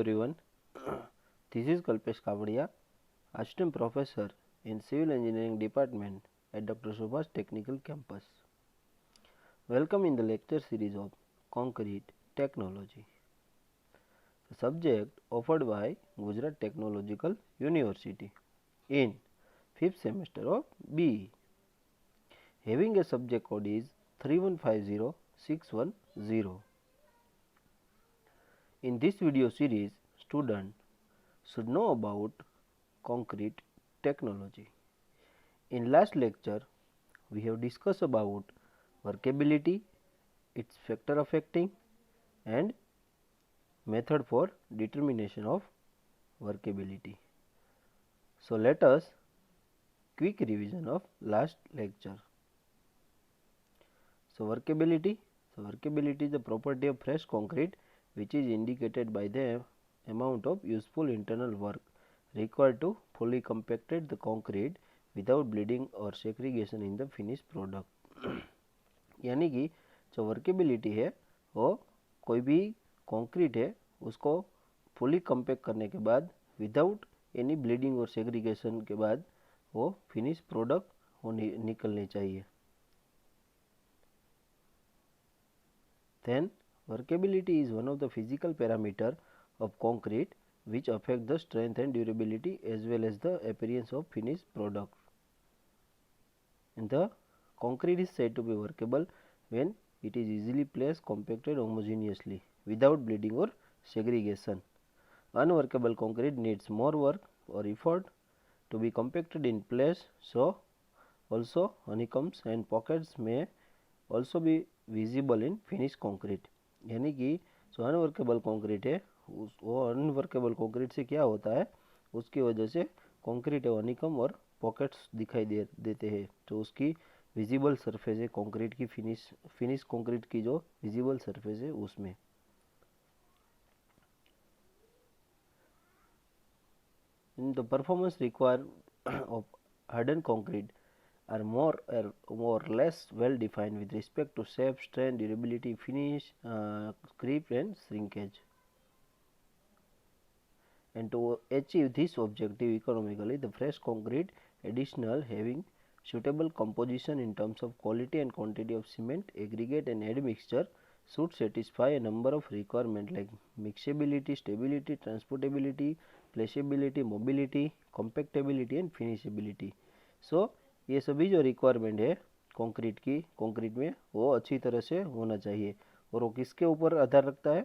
everyone. This is Kalpesh Kavadia, Assistant Professor in Civil Engineering Department at Dr. Subhash Technical Campus. Welcome in the lecture series of Concrete Technology. The subject offered by Gujarat Technological University in 5th semester of BE. Having a subject code is 3150610. In this video series, students should know about concrete technology. In last lecture, we have discussed about workability, its factor affecting and method for determination of workability. So, let us quick revision of last lecture. So, workability is the property of fresh concrete which is indicated by the amount of useful internal work required to fully compacted the concrete without bleeding or segregation in the finished product. यानी कि जो workability है वो कोई भी concrete है उसको fully compact करने के बाद विदाउट एनी ब्लीडिंग और सेग्रीगेशन के बाद वो फिनिश प्रोडक्ट वो निकलनी चाहिए. Then workability is one of the physical parameter of concrete which affect the strength and durability as well as the appearance of finished product. And the concrete is said to be workable when it is easily placed compacted homogeneously without bleeding or segregation. Unworkable concrete needs more work or effort to be compacted in place, so also honeycombs and pockets may also be visible in finish concrete. यानी कि जो unworkable concrete है वो unworkable concrete से क्या होता है, उसकी वजह से कंक्रीट है हनीकम और पॉकेट्स दिखाई देते हैं. तो उसकी विजिबल सरफेस है कंक्रीट की फिनिश कंक्रीट की जो विजिबल सरफेस है उसमें. The performance required of harden concrete are more or less well defined with respect to shape, strength, durability, finish, creep and shrinkage. And to achieve this objective economically, the fresh concrete additional having suitable composition in terms of quality and quantity of cement, aggregate and admixture should satisfy a number of requirements like mixability, stability, transportability, placeability, mobility, compactability and finishability. So ये सभी जो requirement है concrete में वो अच्छी तरह से होना चाहिए. और वो किसके ऊपर आधार रखता है,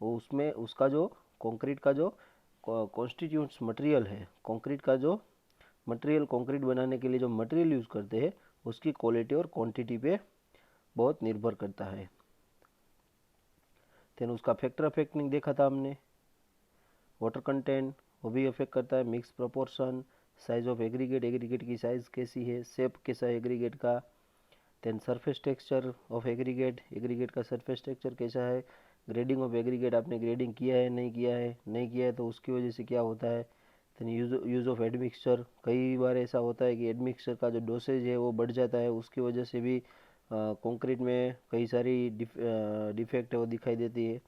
वो उसमें उसका जो कंक्रीट का जो कॉन्स्टिट्यूट्स मटेरियल है, कंक्रीट का जो मटेरियल कंक्रीट बनाने के लिए जो मटेरियल यूज़ करते हैं उसकी क्वालिटी और क्वांटिटी पे बहुत निर्भर करता है. देन उसका फैक्टर अफेक्टिंग देखा था हमने. वाटर कंटेंट वो भी अफेक्ट करता है. Mix proportion, size of aggregate की साइज़ कैसी है, शेप कैसा है एग्रीगेट का. Then surface texture of aggregate का सरफेस टेक्सचर कैसा है. ग्रेडिंग ऑफ एग्रीगेट आपने ग्रेडिंग किया है नहीं किया है तो उसकी वजह से क्या होता है. देन यूज़ ऑफ एडमिक्सचर, कई बार ऐसा होता है कि एडमिक्सचर का जो डोसेज है वो बढ़ जाता है, उसकी वजह से भी कंक्रीट में कई सारी डिफेक्ट है वो दिखाई देती है.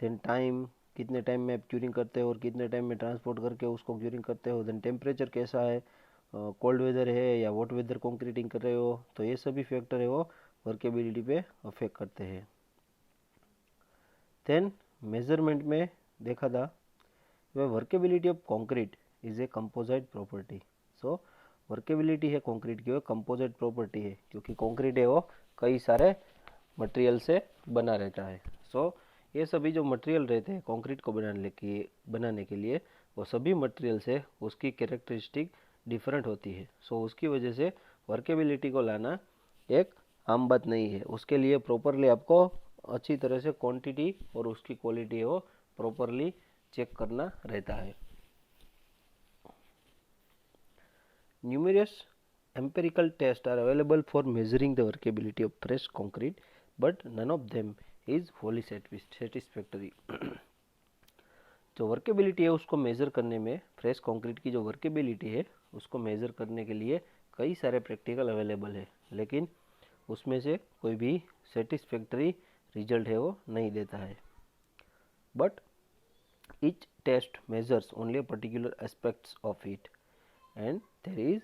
देन टाइम, कितने टाइम में आप क्यूरिंग करते हो और कितने टाइम में ट्रांसपोर्ट करके उसको क्यूरिंग करते हो. देन टेम्परेचर कैसा है, कोल्ड वेदर है या हॉट वेदर कंक्रीटिंग कर रहे हो, तो ये सभी फैक्टर है वो वर्केबिलिटी पे अफेक्ट करते हैं. देन मेजरमेंट में देखा था workability of concrete is a composite property. So workability है कंक्रीट की वो कंपोजिट प्रॉपर्टी है क्योंकि कंक्रीट है वो कई सारे मटेरियल से बना रहता है. सो ये सभी जो मटेरियल रहते हैं कंक्रीट को बनाने के लिए वो सभी मटेरियल से उसकी कैरेक्टरिस्टिक डिफरेंट होती है. सो उसकी वजह से वर्केबिलिटी को लाना एक आम बात नहीं है. उसके लिए प्रॉपरली आपको अच्छी तरह से क्वांटिटी और उसकी क्वालिटी है वो प्रॉपरली चेक करना रहता है. Numerous empirical tests are available for measuring the workability of fresh concrete, but none of them is fully satisfactory. जो वर्केबिलिटी है उसको मेज़र करने में, फ्रेश कंक्रीट की जो वर्केबिलिटी है उसको मेज़र करने के लिए कई सारे प्रैक्टिकल अवेलेबल है, लेकिन उसमें से कोई भी सेटिस्फैक्टरी रिजल्ट है वो नहीं देता है. But Each test measures only a particular aspects of it, and there is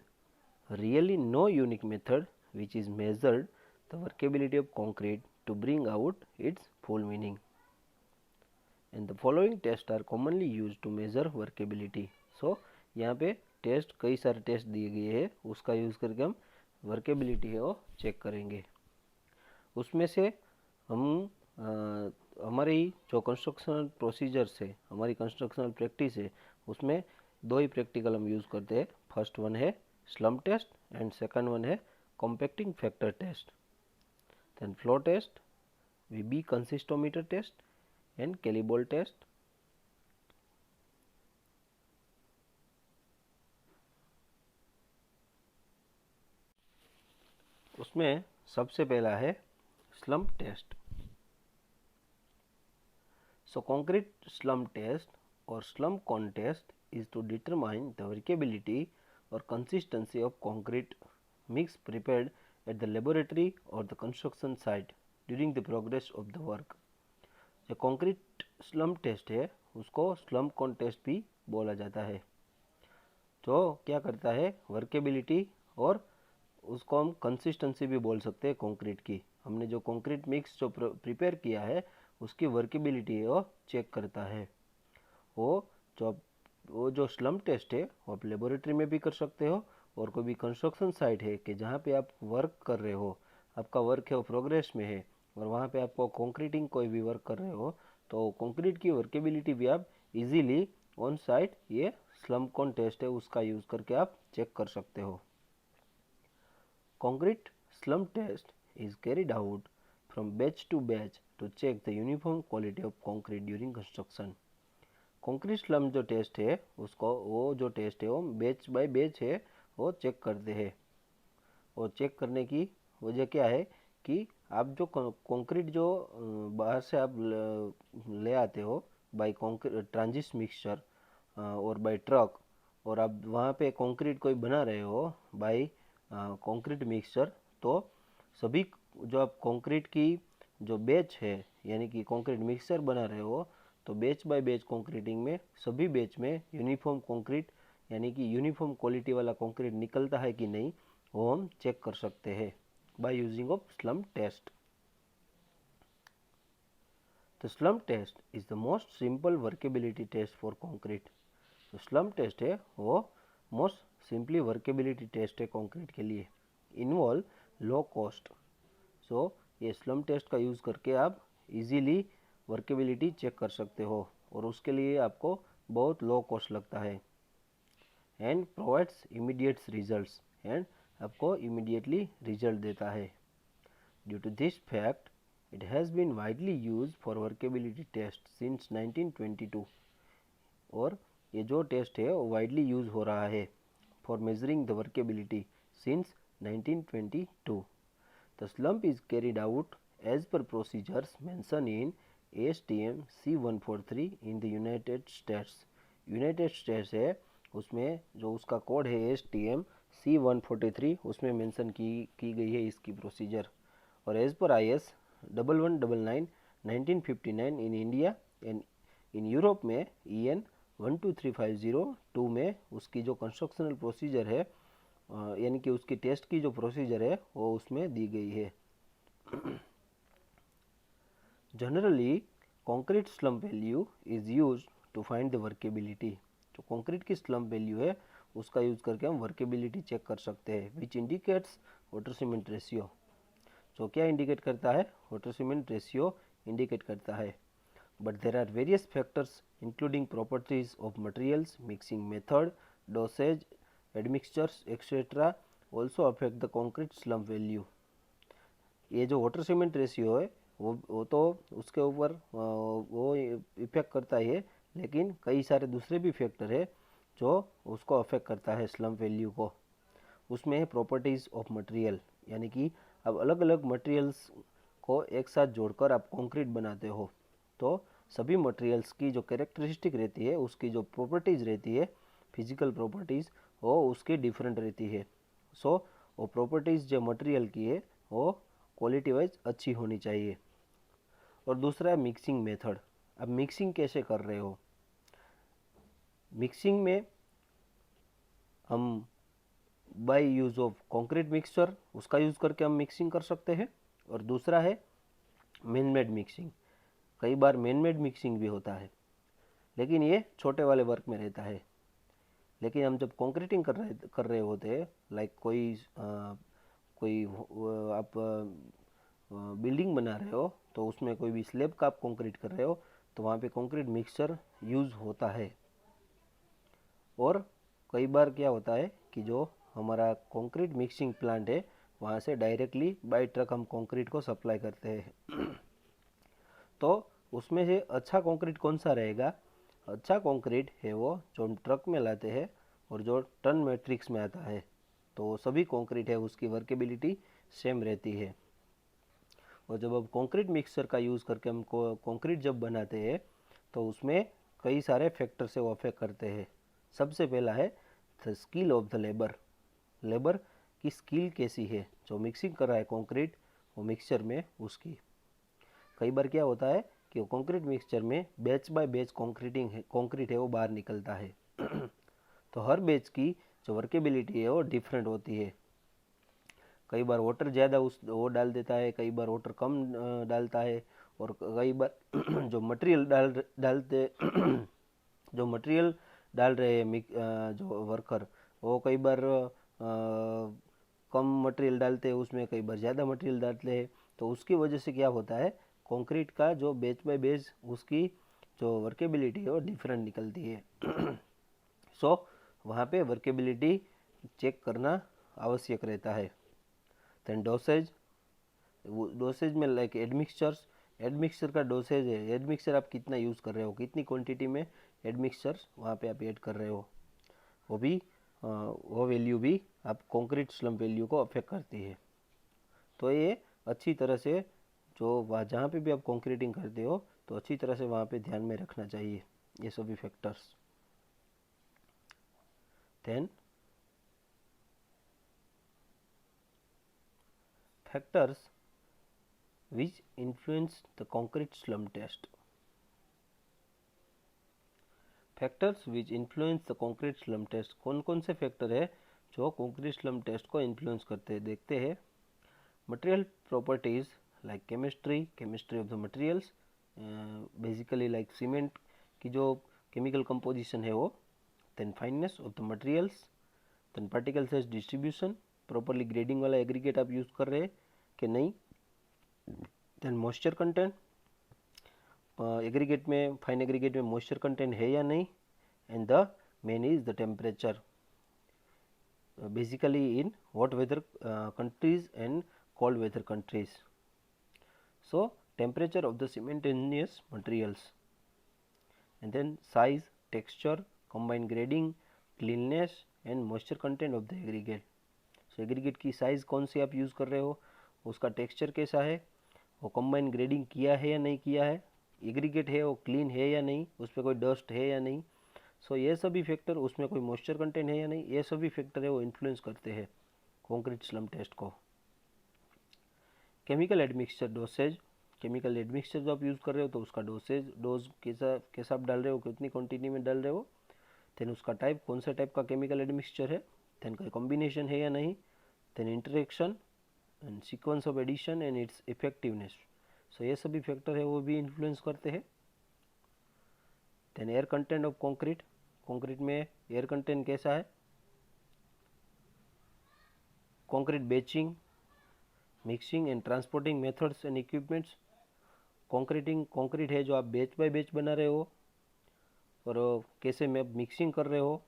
really no unique method which is measured the workability of concrete to bring out its full meaning. And the following tests are commonly used to measure workability. So यहाँ पे test कई सारे test दिए गए हैं, उसका use करके हम वर्केबिलिटी है वो चेक करेंगे. उसमें से हम हमारी जो कंस्ट्रक्शनल प्रोसीजर्स है, हमारी कंस्ट्रक्शनल प्रैक्टिस है, उसमें दो ही प्रैक्टिकल हम यूज़ करते हैं. फर्स्ट वन है slump test and second one है compacting factor test. Then flow test, Vee Bee consistometer test and Kelly ball test. उसमें सबसे पहला है slump test. So concrete slump test or slump cone test is to determine the workability or consistency of concrete mix prepared at the laboratory or the construction site during the progress of the work. जो concrete slump test है उसको slump cone test भी बोला जाता है. जो क्या करता है वर्केबिलिटी और उसको हम कंसिस्टेंसी भी बोल सकते हैं कंक्रीट की. हमने जो कंक्रीट मिक्स जो प्रिपेयर किया है उसकी वर्केबिलिटी है वो चेक करता है. वो जो स्लम्प टेस्ट है वो आप लेबोरेटरी में भी कर सकते हो और कोई भी कंस्ट्रक्शन साइट है कि जहाँ पे आप वर्क कर रहे हो, आपका वर्क है वो प्रोग्रेस में है और वहाँ पे आपको कंक्रीटिंग कोई भी वर्क कर रहे हो तो कंक्रीट की वर्केबिलिटी भी आप इजीली ऑन साइट ये स्लम्प कॉन टेस्ट है उसका यूज़ करके आप चेक कर सकते हो. Concrete slump test is carried out from batch to batch to check the uniform quality of concrete during construction. Concrete slump जो टेस्ट है उसको वो जो टेस्ट है वो बैच बाय बैच है वो चेक करते हैं. और चेक करने की वजह क्या है कि आप जो कंक्रीट जो बाहर से आप ले आते हो बाय ट्रांजिट मिक्सचर और बाय ट्रक और आप वहाँ पे कंक्रीट कोई बना रहे हो बाय कंक्रीट मिक्सचर, तो सभी जो आप कंक्रीट की जो बैच है यानी कि कंक्रीट मिक्सचर बना रहे हो तो बैच बाय बैच कंक्रीटिंग में सभी बैच में यूनिफॉर्म कंक्रीट यानी कि यूनिफॉर्म क्वालिटी वाला कंक्रीट निकलता है कि नहीं वो हम चेक कर सकते हैं by using of slump test. The slump test is the most simple workability test for concrete. जो स्लम्प टेस्ट है वो मोस्ट सिंपली वर्केबिलिटी टेस्ट है कंक्रीट के लिए. Involve low cost. सो ये स्लम्प टेस्ट का यूज़ करके आप इजीली वर्केबिलिटी चेक कर सकते हो और उसके लिए आपको बहुत लो कॉस्ट लगता है. And provides immediate results and आपको इमीडिएटली रिजल्ट देता है. Due to this fact it has been widely use for workability test since 1922. और ये जो टेस्ट है वो वाइडली यूज हो रहा है for measuring the workability since 1922. The slump is carried out as per procedures mention in ASTM C143 in the United States. United States है उसमें जो उसका कोड है ASTM C143 उसमें मेंशन की गई है इसकी प्रोसीजर. और एज पर IS 1199 1959 in India and in Europe में EN 12350 में उसकी जो कंस्ट्रक्शनल प्रोसीजर है यानी कि उसकी टेस्ट की जो प्रोसीजर है वो उसमें दी गई है. Generally concrete slump value is use to find the workability. जो कंक्रीट की स्लम्प वैल्यू है उसका यूज करके हम वर्केबिलिटी चेक कर सकते हैं. Which indicates water cement ratio. जो क्या इंडिकेट करता है वाटर सीमेंट रेशियो इंडिकेट करता है. But there are various factors including properties of materials, mixing method, dosage, admixtures, etc. also affect the concrete slump value. ये जो वाटर सीमेंट रेशियो है वो तो उसके ऊपर वो इफेक्ट करता ही है, लेकिन कई सारे दूसरे भी फैक्टर है जो उसको अफेक्ट करता है स्लम्प वैल्यू को. उसमें है प्रॉपर्टीज़ ऑफ मटेरियल यानी कि अब अलग अलग मटेरियल्स को एक साथ जोड़कर आप कंक्रीट बनाते हो तो सभी मटेरियल्स की जो कैरेक्टरिस्टिक रहती है उसकी जो प्रॉपर्टीज़ रहती है फिजिकल प्रॉपर्टीज़ वो उसकी डिफरेंट रहती है. सो वो प्रॉपर्टीज़ जो मटेरियल की है वो क्वालिटी वाइज अच्छी होनी चाहिए. और दूसरा है मिक्सिंग मेथड. अब मिक्सिंग कैसे कर रहे हो मिक्सिंग में हम by use of concrete mixture उसका यूज़ करके हम मिक्सिंग कर सकते हैं। और दूसरा है मैन मेड मिक्सिंग। कई बार मैन मेड मिक्सिंग भी होता है, लेकिन ये छोटे वाले वर्क में रहता है। लेकिन हम जब कंक्रीटिंग कर रहे होते हैं, लाइक कोई आप बिल्डिंग बना रहे हो, तो उसमें कोई भी स्लैब का आप कंक्रीट कर रहे हो, तो वहाँ पे कंक्रीट मिक्सचर यूज़ होता है। और कई बार क्या होता है कि जो हमारा कंक्रीट मिक्सिंग प्लांट है, वहाँ से डायरेक्टली बाय ट्रक हम कंक्रीट को सप्लाई करते हैं। तो उसमें से अच्छा कंक्रीट कौन सा रहेगा? अच्छा कंक्रीट है वो जो हम ट्रक में लाते हैं और जो टन मैट्रिक्स में आता है। तो सभी कंक्रीट है उसकी वर्केबिलिटी सेम रहती है। और जब अब कंक्रीट मिक्सचर का यूज़ करके हम कंक्रीट जब बनाते हैं, तो उसमें कई सारे फैक्टर से वो अफेक्ट करते हैं। सबसे पहला है the skill of the labour. Labour की स्किल कैसी है जो मिक्सिंग कर रहा है कंक्रीट वो मिक्सचर में उसकी। कई बार क्या होता है कि वो कंक्रीट मिक्सचर में बैच बाय बैच कंक्रीट है वो बाहर निकलता है। तो हर बैच की जो वर्केबिलिटी है वो डिफरेंट होती है। कई बार वाटर ज़्यादा उस वो डाल देता है, कई बार वाटर कम डालता है। और कई बार जो मटेरियल डालते जो मटेरियल डाल रहे हैं जो वर्कर, वो कई बार कम मटेरियल डालते हैं उसमें, कई बार ज़्यादा मटेरियल डालते हैं। तो उसकी वजह से क्या होता है, कंक्रीट का जो बेच बाय बेच उसकी जो वर्केबिलिटी है वो डिफरेंट निकलती है। सो वहाँ पे वर्केबिलिटी चेक करना आवश्यक रहता है। देन डोसेज, डोसेज में लाइक एडमिक्सचर का डोसेज है। एडमिक्सचर आप कितना यूज़ कर रहे हो, कितनी क्वांटिटी में एडमिक्सचर वहाँ पे आप ऐड कर रहे हो, वो भी वो वैल्यू भी आप कंक्रीट स्लम्प वैल्यू को अफेक्ट करती है। तो ये अच्छी तरह से जो वहाँ जहाँ पे भी आप कंक्रीटिंग करते हो, तो अच्छी तरह से वहाँ पे ध्यान में रखना चाहिए ये सभी factors. Then factors which influence the concrete slump test. Factors which influence the concrete slump test. कौन कौन से फैक्टर है जो कंक्रीट स्लम्प टेस्ट को इन्फ्लुएंस करते हैं, देखते हैं। Material properties like chemistry of the materials, basically like cement की जो केमिकल कंपोजिशन है वो। Then fineness of the materials, then particle size distribution, properly grading वाला एग्रीगेट आप यूज़ कर रहे हैं कि नहीं। देन मॉइस्चर कंटेंट, एग्रीगेट में फाइन एग्रीगेट में मॉइस्चर कंटेंट है या नहीं। And the main is the temperature, basically in hot weather countries and cold weather countries. So temperature of the cementitious materials, and then size, texture, combined grading, cleanness and moisture content of the aggregate. So aggregate की size कौन सी आप use कर रहे हो, उसका texture कैसा है, वो combine grading किया है या नहीं किया है, एग्रीगेट है वो क्लीन है या नहीं, उस पर कोई डस्ट है या नहीं। सो ये सभी फैक्टर, उसमें कोई मॉइस्चर कंटेंट है या नहीं, ये सभी फैक्टर है वो इन्फ्लुएंस करते हैं कंक्रीट स्लम्प टेस्ट को। Chemical admixture dosage, chemical admixture जो आप यूज़ कर रहे हो तो उसका डोज कैसा आप डाल रहे हो, कितनी क्वांटिटी में डाल रहे हो। देन उसका टाइप, कौन सा टाइप का केमिकल एडमिक्सचर है। देन कोई कॉम्बिनेशन है या नहीं। Then interaction and sequence of addition and its effectiveness. So ये सभी फैक्टर है वो भी इन्फ्लुएंस करते हैं। Then air content of concrete, concrete में एयर कंटेंट कैसा है। Concrete batching, mixing and transporting methods and equipments. Concrete है जो आप बैच बाय बैच बना रहे हो और कैसे में मिक्सिंग कर रहे हो।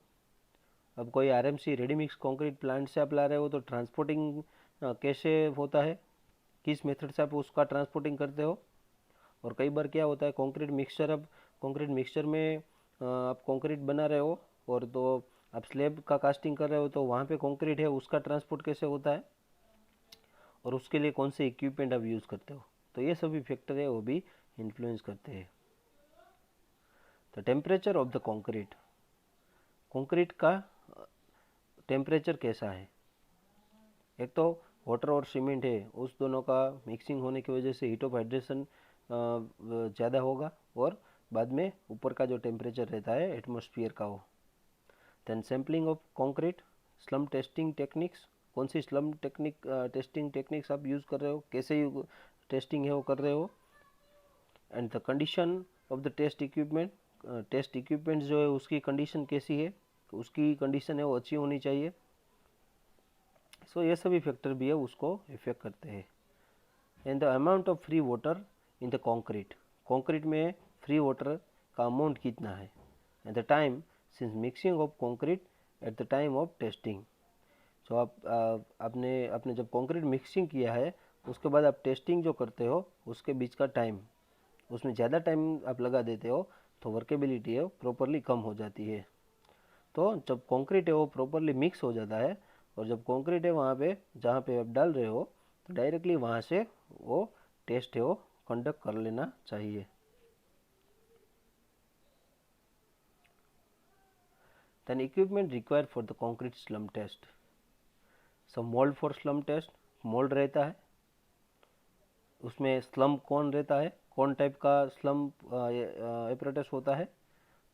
अब कोई RMC ready mix concrete plant से आप ला रहे हो तो ट्रांसपोर्टिंग कैसे होता है, किस मेथड से आप उसका ट्रांसपोर्टिंग करते हो। और कई बार क्या होता है, कंक्रीट मिक्सचर में आप कंक्रीट बना रहे हो और तो आप स्लैब का कास्टिंग कर रहे हो, तो वहाँ पे कंक्रीट है उसका ट्रांसपोर्ट कैसे होता है और उसके लिए कौन से इक्विपमेंट आप यूज़ करते हो। तो ये सभी फैक्टर है वो भी इन्फ्लुएंस करते हैं। The temperature of the concrete, concrete का टेम्परेचर कैसा है। एक तो वाटर और सीमेंट है, उस दोनों का मिक्सिंग होने की वजह से हीट ऑफ हाइड्रेशन ज़्यादा होगा और बाद में ऊपर का जो टेम्परेचर रहता है एटमॉस्फेयर का, वो then sampling of concrete, slump testing techniques, कौन सी स्लम टेस्टिंग टेक्निक्स आप यूज़ कर रहे हो, कैसे टेस्टिंग है वो कर रहे हो, and the condition of the test equipment, test equipment जो है उसकी कंडीशन कैसी है, उसकी कंडीशन है वो अच्छी होनी चाहिए। सो ये सभी फैक्टर भी है उसको इफेक्ट करते हैं। And the amount of free water in the concrete, concrete में फ्री वाटर का अमाउंट कितना है, at the time since mixing of concrete at the time of testing. जो आपने जब कॉन्क्रीट मिक्सिंग किया है उसके बाद आप टेस्टिंग जो करते हो उसके बीच का टाइम, उसमें ज़्यादा टाइम आप लगा देते हो तो वर्केबिलिटी है प्रॉपरली कम हो जाती है। तो जब कॉन्क्रीट है वो प्रॉपरली मिक्स हो जाता है और जब कॉन्क्रीट है वहाँ पे जहाँ पे आप डाल रहे हो तो डायरेक्टली वहाँ से वो टेस्ट है वो कंडक्ट कर लेना चाहिए। Then equipment required for the concrete slump test, सब mould for slump test, mould रहता है, उसमें स्लम कौन रहता है, कौन टाइप का स्लम एपरेटस होता है,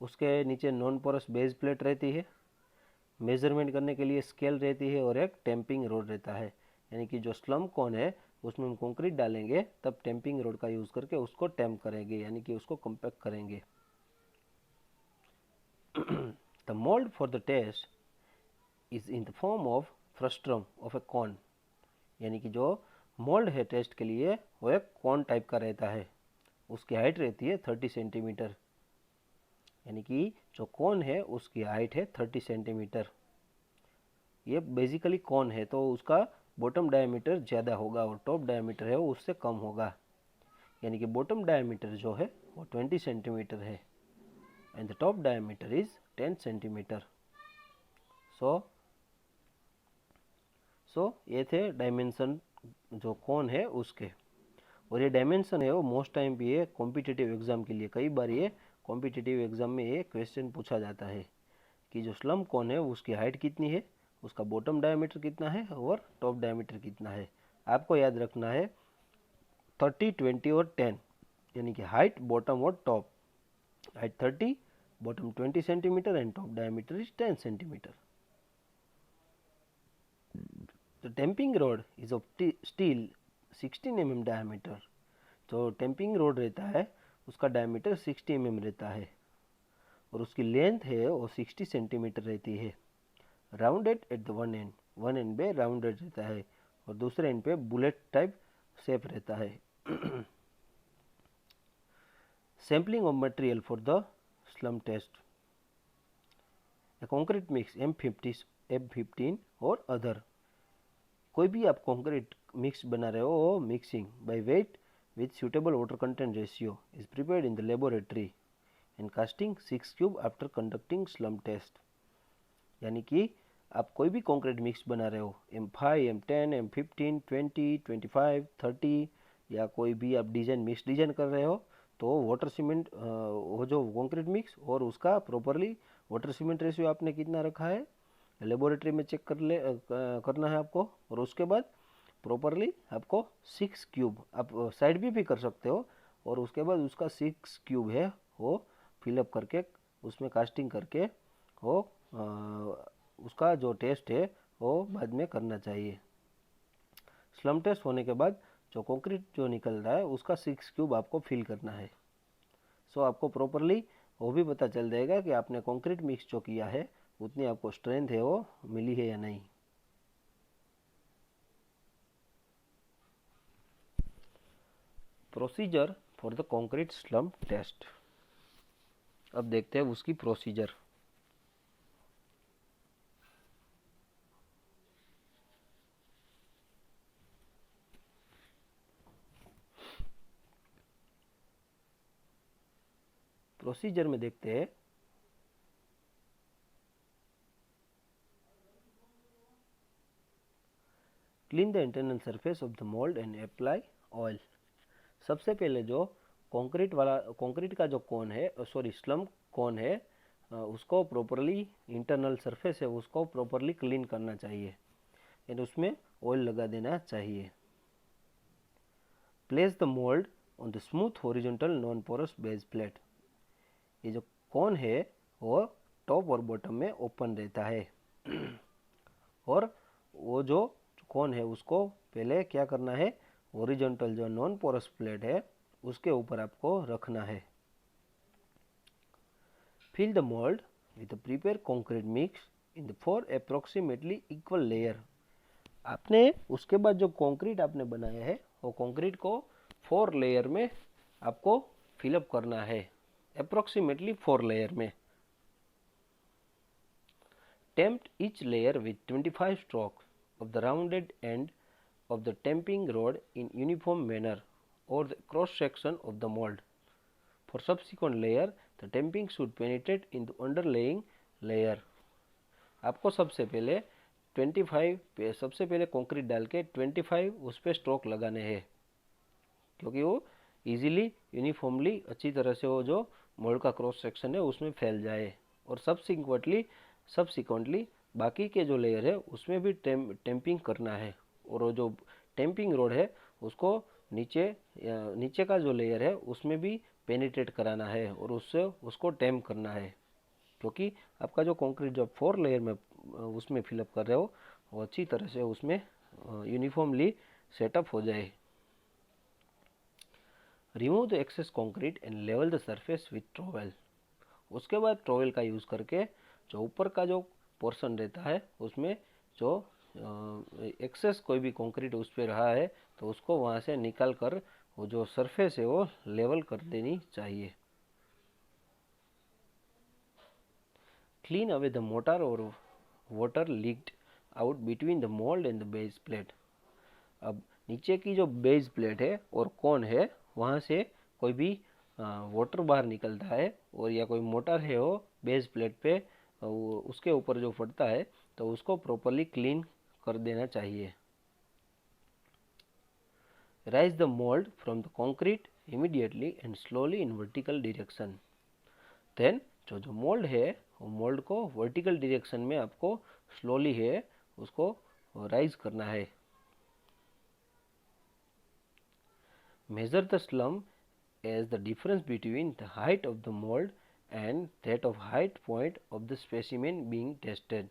उसके नीचे नॉन पोरस बेस प्लेट रहती है, मेजरमेंट करने के लिए स्केल रहती है और एक टेम्पिंग रोड रहता है। यानी कि जो स्लम कौन है उसमें हम कंक्रीट डालेंगे तब टेम्पिंग रोड का यूज़ करके उसको टैम्प करेंगे यानी कि उसको कम्पैक्ट करेंगे। The mould for the test is in the form of frustum of a cone, यानी कि जो मोल्ड है टेस्ट के लिए वो एक कॉन टाइप का रहता है, उसकी हाइट रहती है 30 सेंटीमीटर, यानी कि जो कॉन है उसकी हाइट है 30 सेंटीमीटर। ये बेसिकली कॉन है तो उसका बॉटम डायमीटर ज़्यादा होगा और टॉप डायमीटर है वो उससे कम होगा, यानी कि बॉटम डायमीटर जो है वो 20 सेंटीमीटर है and the top diameter is 10 centimetre. So ये थे डायमेंशन जो कौन है उसके, और ये डायमेंशन है वो मोस्ट टाइम भी ये कॉम्पिटिटिव एग्जाम के लिए, कई बार ये कॉम्पिटिटिव एग्जाम में ये क्वेश्चन पूछा जाता है कि जो स्लम कौन है उसकी हाइट कितनी है, उसका बॉटम डायमीटर कितना है और टॉप डायमीटर कितना है। आपको याद रखना है 30, 20 और 10, यानी कि हाइट, बॉटम और top, height 30, bottom 20 centimetre and top diameter is 10 centimetre. The damping rod is of steel 16 mm diameter, जो टेम्पिंग रोड रहता है उसका डायमीटर 60 mm रहता है और उसकी लेंथ है वो 60 सेंटीमीटर रहती है। Rounded at the one and, one and पे राउंडेड रहता है और दूसरे एंड पे बुलेट टाइप शेप रहता है। Sampling of material for the slump test, concrete mix M15 और अदर, कोई भी आप कॉन्क्रीट मिक्स बना रहे हो, mixing by weight with suitable water content ratio is prepared in the laboratory and casting 6 cube after conducting slum test। यानी कि आप कोई भी कॉन्क्रीट मिक्स बना रहे हो M5, M10, M15, 20, 25, 30 या कोई भी आप डिज़ाइन मिक्स डिज़ाइन कर रहे हो तो वाटर सीमेंट वो जो कॉन्क्रीट मिक्स और उसका प्रॉपरली वाटर सीमेंट रेशियो आपने कितना रखा है लेबोरेटरी में चेक करना है आपको, और उसके बाद प्रॉपरली आपको 6 क्यूब, आप साइड भी कर सकते हो, और उसके बाद उसका 6 क्यूब है वो फिलअप करके उसमें कास्टिंग करके वो उसका जो टेस्ट है वो बाद में करना चाहिए। स्लम टेस्ट होने के बाद जो कंक्रीट जो निकल रहा है उसका 6 क्यूब आपको फिल करना है। सो आपको प्रॉपरली वो भी पता चल जाएगा कि आपने कंक्रीट मिक्स जो किया है उतनी आपको स्ट्रेंथ है वो मिली है या नहीं। Procedure for the concrete slump test, अब देखते हैं उसकी प्रोसीजर। प्रोसीजर में देखते हैं clean the internal surface of the mould and apply oil. सबसे पहले जो कंक्रीट का जो कोन है, सॉरी स्लम कोन है, उसको प्रॉपरली इंटरनल सरफेस है उसको प्रॉपरली क्लीन करना चाहिए एंड उसमें ऑयल लगा देना चाहिए। Place the mould on the smooth horizontal non porous base plate, ये जो कोन है वो टॉप और बॉटम में ओपन रहता है। और वो जो कोन है उसको पहले क्या करना है, हॉरिजॉन्टल जो नॉन पोरस प्लेट है उसके ऊपर आपको रखना है। Fill the mould with the prepare concrete mix in the 4 approximately equal layer. आपने उसके बाद जो कंक्रीट आपने बनाया है वो कंक्रीट को 4 लेयर में आपको फिलअप करना है, अप्रोक्सीमेटली 4 लेयर में। Tempt each layer with 25 strokes of the rounded end of the tamping rod in uniform manner over the cross section of the mold. For subsequent layer, the tamping should penetrate in the underlying layer. आपको सबसे पहले 25 पे सबसे पहले concrete डाल के 25 उस पर स्ट्रोक लगाने हैं, क्योंकि वो इजीली यूनिफॉर्मली अच्छी तरह से वो जो मोल्ड का क्रॉस सेक्शन है उसमें फैल जाए। और सब्सिक्वेंटली बाकी के जो लेयर है उसमें भी टेम्पिंग करना है। और वो जो टेम्पिंग रोड है उसको नीचे का जो लेयर है उसमें भी पेनिट्रेट कराना है और उससे उसको टेम्प करना है, क्योंकि आपका जो कंक्रीट जो 4 लेयर में उसमें फिलअप कर रहे हो वो अच्छी तरह से उसमें यूनिफॉर्मली सेटअप हो जाए। Remove the excess concrete and level the surface with trowel. उसके बाद ट्रोवेल का यूज़ करके जो ऊपर का जो पोर्शन रहता है उसमें जो एक्सेस कोई भी कंक्रीट उस पर रहा है तो उसको वहाँ से निकाल कर वो जो सरफेस है वो लेवल कर देनी चाहिए। क्लीन अवे द मोटर और water leaked out between the mould and the base plate. अब नीचे की जो बेस प्लेट है और कोन है वहाँ से कोई भी वाटर बाहर निकलता है और या कोई मोटर है वो बेस प्लेट पे उसके ऊपर जो फटता है तो उसको प्रॉपरली क्लीन कर देना चाहिए। Rise the mould from the concrete immediately and slowly in vertical direction. Then जो मोल्ड है वो मोल्ड को वर्टिकल डायरेक्शन में आपको स्लोली है उसको राइज करना है। Measure the slum as the difference between the height of the mold and that of height point of the specimen being tested।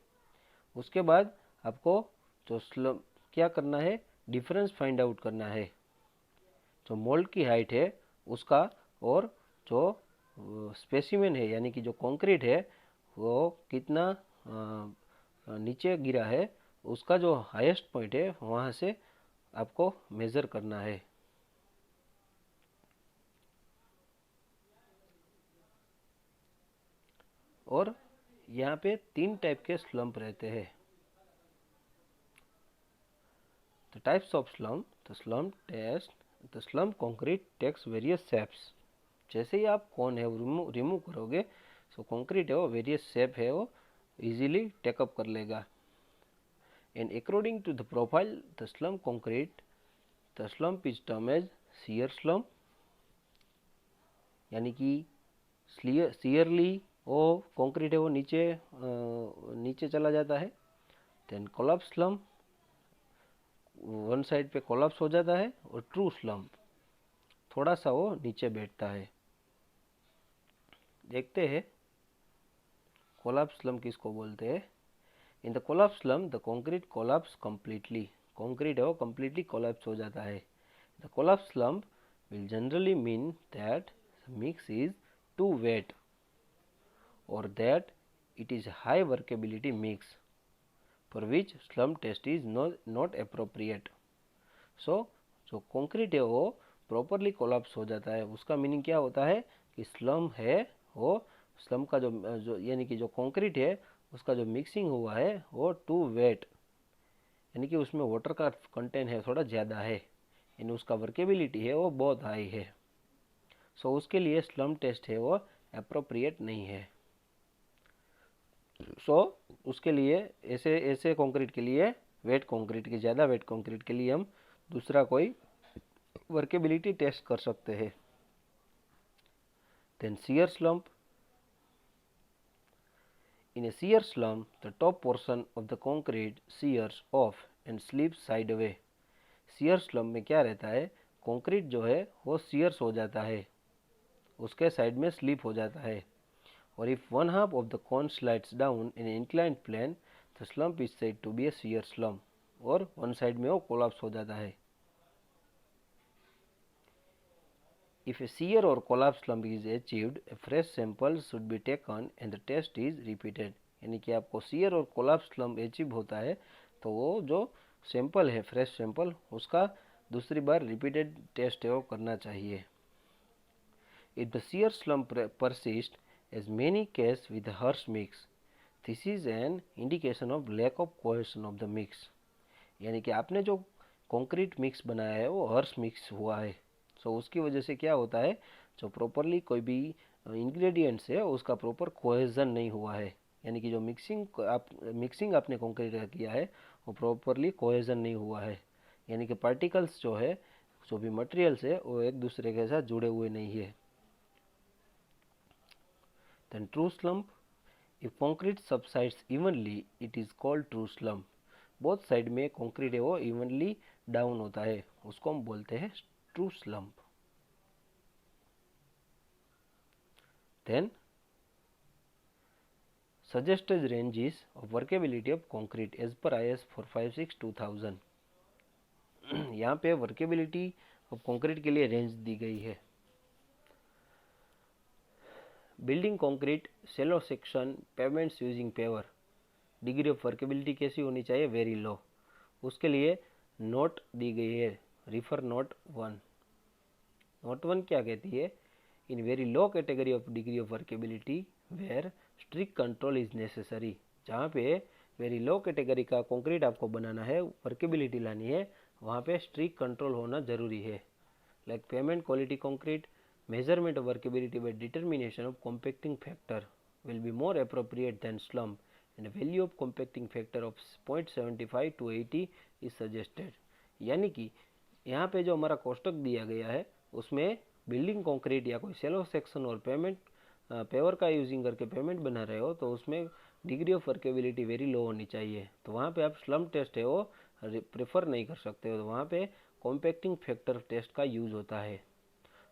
उसके बाद आपको जो स्लम क्या करना है, डिफरेंस फाइंड आउट करना है जो मोल्ड की हाइट है उसका और जो स्पेसिमेन है यानी कि जो कंक्रीट है वो कितना नीचे गिरा है उसका जो हाईएस्ट पॉइंट है वहाँ से आपको मेज़र करना है। और यहाँ पे 3 टाइप के स्लम्प रहते हैं। The types of slump, the slump concrete takes various shapes। जैसे ही आप कौन है रिमूव करोगे सो कंक्रीट है वो वेरियस शेप है वो इजीली टेकअप कर लेगा। And according to the profile the slump concrete the slump is term as shear slump, यानी कि शियरली वो कंक्रीट है वो नीचे चला जाता है। Then collapse slump, one side पे कोलैप्स हो जाता है। और ट्रू स्लम्प थोड़ा सा वो नीचे बैठता है। देखते हैं कोलैप्स स्लम्प किसको बोलते हैं। In the collapse slump the concrete collapse completely, concrete है वो कंप्लीटली कोलैप्स हो जाता है। The collapse slump will generally mean that mix is too wet or that it is high workability mix for which slump test is not appropriate। so जो concrete है वो properly collapse हो जाता है उसका मीनिंग क्या होता है कि स्लम है वो स्लम का जो यानी कि जो कंक्रीट है उसका जो मिक्सिंग हुआ है वो टू वेट यानी कि उसमें वाटर का कंटेंट है थोड़ा ज़्यादा है यानी उसका वर्केबिलिटी है वो बहुत हाई है। सो उसके लिए स्लम टेस्ट है वो अप्रोप्रिएट नहीं है। उसके लिए ऐसे कंक्रीट के लिए वेट कंक्रीट के ज़्यादा वेट कंक्रीट के लिए हम दूसरा कोई वर्केबिलिटी टेस्ट कर सकते हैं। Then shear slump, in a shear slump the top portion of the concrete shears off and slips side away. Shear slump में क्या रहता है, कंक्रीट जो है वो शियर्स हो जाता है, उसके साइड में स्लिप हो जाता है or if one half of the cone slides down in an inclined plane, the slump is said to be a shear slump, और वन साइड में वो कोलैप्स हो जाता है. If a shear or collapse slump is achieved, a fresh sample should be taken and the test is repeated. यानी कि आपको shear और collapse slump अचीव होता है तो वो जो सैंपल है फ्रेश सैंपल उसका दूसरी बार रिपीटेड टेस्ट है वो करना चाहिए. If the shear slump persists, as many cases with the Hurst mix, this is an indication of lack of cohesion of the mix. यानी कि आपने जो कंक्रीट मिक्स बनाया है वो हर्स्ट मिक्स हुआ है, सो उसकी वजह से क्या होता है, जो प्रॉपरली कोई भी इंग्रेडिएंट्स है उसका प्रॉपर कोहेजन नहीं हुआ है. यानी कि जो मिक्सिंग आपने कंक्रीट का किया है वो प्रॉपरली कोहेजन नहीं हुआ है. यानी कि पार्टिकल्स जो है जो भी मटेरियल्स है वो एक दूसरे के साथ जुड़े हुए नहीं है. Then true slump, if concrete subsides evenly, it is called true slump. Both side में कंक्रीट है वो इवनली डाउन होता है, उसको हम बोलते हैं true slump. Then suggested ranges of workability of concrete as per IS 456-2000. यहाँ पे वर्केबिलिटी ऑफ कंक्रीट के लिए रेंज दी गई है. Building concrete shallow section pavements using paver, degree of workability कैसी होनी चाहिए, वेरी लो. उसके लिए नोट दी गई है, रिफर नोट 1. नोट 1 क्या कहती है, in very low category of degree of workability where strict control is necessary. जहाँ पे वेरी लो कैटेगरी का कंक्रीट आपको बनाना है, वर्केबिलिटी लानी है, वहाँ पे स्ट्रिक्ट कंट्रोल होना जरूरी है. Like payment quality concrete, measurement of workability by determination of compacting factor will be more appropriate than slump, and a value of compacting factor of 0.75 to 80 is suggested. यानी कि यहाँ पे जो हमारा कोष्टक दिया गया है उसमें बिल्डिंग कंक्रीट या कोई सेलो सेक्शन और पेवर का यूजिंग करके पेमेंट बना रहे हो तो उसमें degree of workability very low होनी चाहिए. तो वहाँ पे आप स्लम्प टेस्ट है वो प्रेफर नहीं कर सकते हो, तो वहाँ पे कॉम्पैक्टिंग फैक्टर टेस्ट का यूज होता है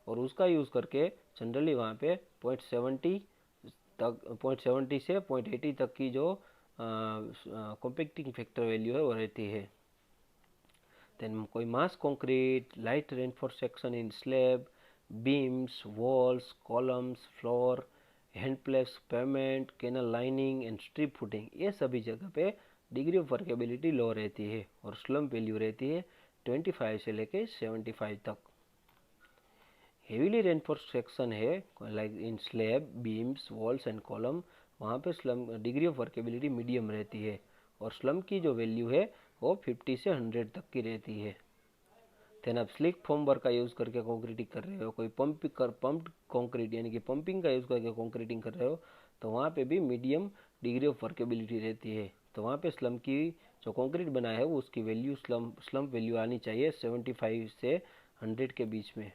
और उसका यूज़ करके जनरली वहाँ पे 0.70 से 0.80 तक की जो कॉम्पैक्टिंग फैक्टर वैल्यू है वो रहती है. देन कोई mass concrete, light reinforce section in slab, beams, walls, columns, floor, hand place, pavement, canal lining and strip footing, ये सभी जगह पे डिग्री ऑफ वर्केबिलिटी लो रहती है और स्लम्प वैल्यू रहती है 25 से लेके 75 तक. हेवीली रेनफोर्स सेक्शन है like in slab, beams, walls and column, वहाँ पे slum degree of workability medium रहती है और स्लम की जो वैल्यू है वो 50 से 100 तक की रहती है. देन आप स्लिक फोम वर्क का यूज़ करके कंक्रीटिंग कर रहे हो, कोई पंप्ड कंक्रीट यानी कि पंपिंग का यूज़ करके कंक्रीटिंग कर रहे हो तो वहाँ पे भी मीडियम डिग्री ऑफ वर्केबिलिटी रहती है. तो वहाँ पे स्लम की जो कंक्रीट बना है वो उसकी वैल्यू स्लम्प वैल्यू आनी चाहिए 75 से 100 के बीच में.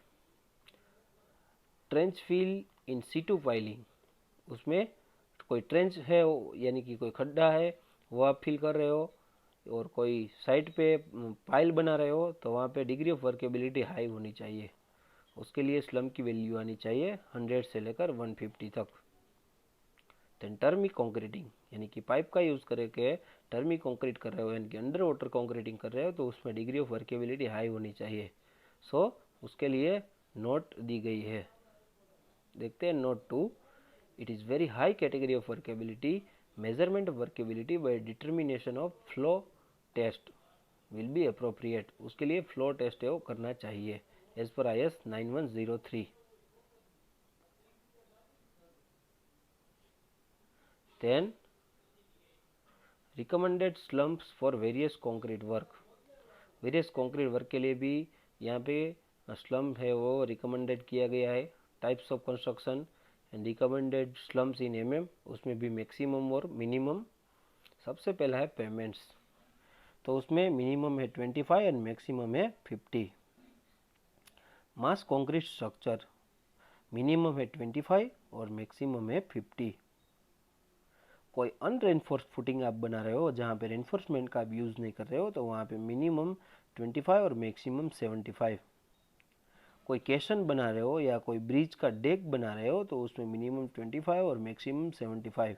Trench fill in situ piling, उसमें कोई ट्रेंच है यानी कि कोई खड्डा है वो आप फिल कर रहे हो और कोई साइड पे पाइल बना रहे हो तो वहाँ पे डिग्री ऑफ वर्केबिलिटी हाई होनी चाहिए. उसके लिए स्लम की वैल्यू आनी चाहिए 100 से लेकर 150 तक. देन टर्मिक कंक्रीटिंग यानी कि पाइप का यूज़ करके टर्मिक कंक्रीट कर रहे हो यानी कि अंडर वाटर कंक्रीटिंग कर रहे हो तो उसमें डिग्री ऑफ वर्केबिलिटी हाई होनी चाहिए. सो उसके लिए नोट दी गई है, देखते हैं note 2. It is very high category of workability, measurement of workability by determination of flow test will be appropriate. उसके लिए फ्लो टेस्ट है वो करना चाहिए एज पर IS 9103. Then recommended slumps for various concrete work, various concrete work के लिए भी यहाँ पे स्लम्प है वो रिकमेंडेड किया गया है. Types of construction and recommended slumps in MM, उसमें भी मैक्सिमम और मिनिमम. सबसे पहला है पेमेंट्स, तो उसमें मिनिमम है 25 एंड मैक्सिमम है 50. मास कंक्रीट स्ट्रक्चर, मिनिमम है 25 और मैक्सिमम है 50. कोई अनरेनफोर्स फुटिंग आप बना रहे हो जहाँ पे रेनफोर्समेंट का आप यूज़ नहीं कर रहे हो तो वहाँ पे मिनिमम 25 और मैक्सिमम 75. कोई कैशन बना रहे हो या कोई ब्रिज का डेक बना रहे हो तो उसमें मिनिमम 25 और मैक्सिमम 75।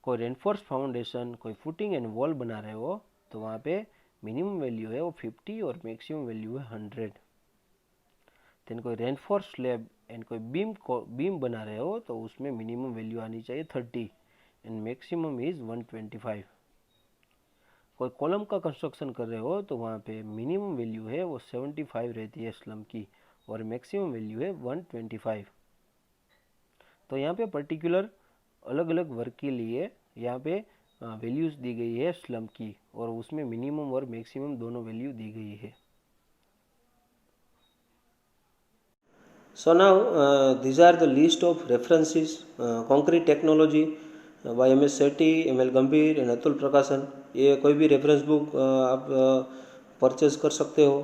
कोई रेनफोर्स फाउंडेशन, कोई फुटिंग एंड वॉल बना रहे हो तो वहाँ पे मिनिमम वैल्यू है वो 50 और मैक्सिमम वैल्यू है 100। देन कोई रेनफोर्स स्लैब एंड कोई बीम बना रहे हो तो उसमें मिनिमम वैल्यू आनी चाहिए 30 एंड मैक्सिमम इज 125। कोई कॉलम का कंस्ट्रक्शन कर रहे हो तो वहाँ पे मिनिमम वैल्यू है वो 75 रहती है स्लम की और मैक्सिमम वैल्यू है 125। तो यहाँ पे पर्टिकुलर अलग अलग वर्क के लिए यहाँ पे वैल्यूज दी गई है स्लम की और उसमें मिनिमम और मैक्सिमम दोनों वैल्यू दी गई है। So now these are the list of references, concrete technology by MS Sethi, ML गंभीर एंड अतुल प्रकाशन। ये कोई भी रेफरेंस बुक आप परचेज कर सकते हो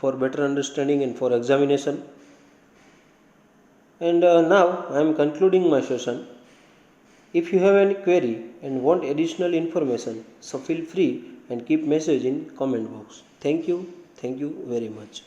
for better understanding and for examination. And now I am concluding my session. If you have any query and want additional information, so feel free and keep message in comment box. Thank you very much.